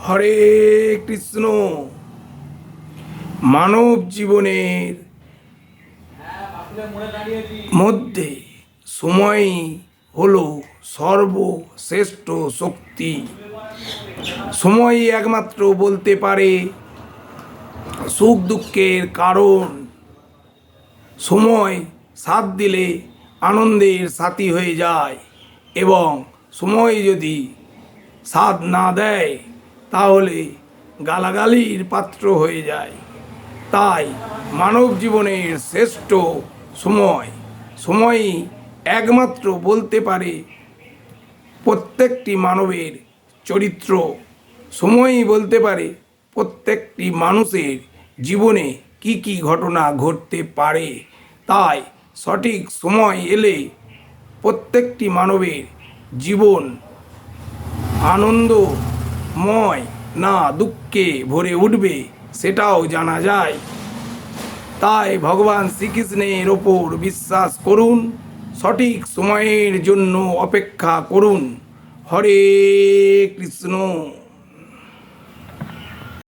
হরে কৃষ্ণ। মানব জীবনের মধ্যে সময় হলো সর্বশ্রেষ্ঠ শক্তি। সময় একমাত্র বলতে পারে সুখ দুঃখের কারণ। সময় সাথ দিলে আনন্দের সাথী হয়ে যায়, এবং সময় যদি সাথ না দেয় তাহলে গালাগালির পাত্র হয়ে যায়। তাই মানব জীবনের শ্রেষ্ঠ সময়ই একমাত্র বলতে পারে প্রত্যেকটি মানবের চরিত্র। সময়ই বলতে পারে প্রত্যেকটি মানুষের জীবনে কি কি ঘটনা ঘটতে পারে। তাই সঠিক সময় এলে প্রত্যেকটি মানবের জীবন আনন্দময় না দুঃখে ভরে উঠবে সেটাও জানা যায়। তাই ভগবান শ্রীকৃষ্ণের ওপর বিশ্বাস করুন, সঠিক সময়ের জন্য অপেক্ষা করুন। হরে কৃষ্ণ।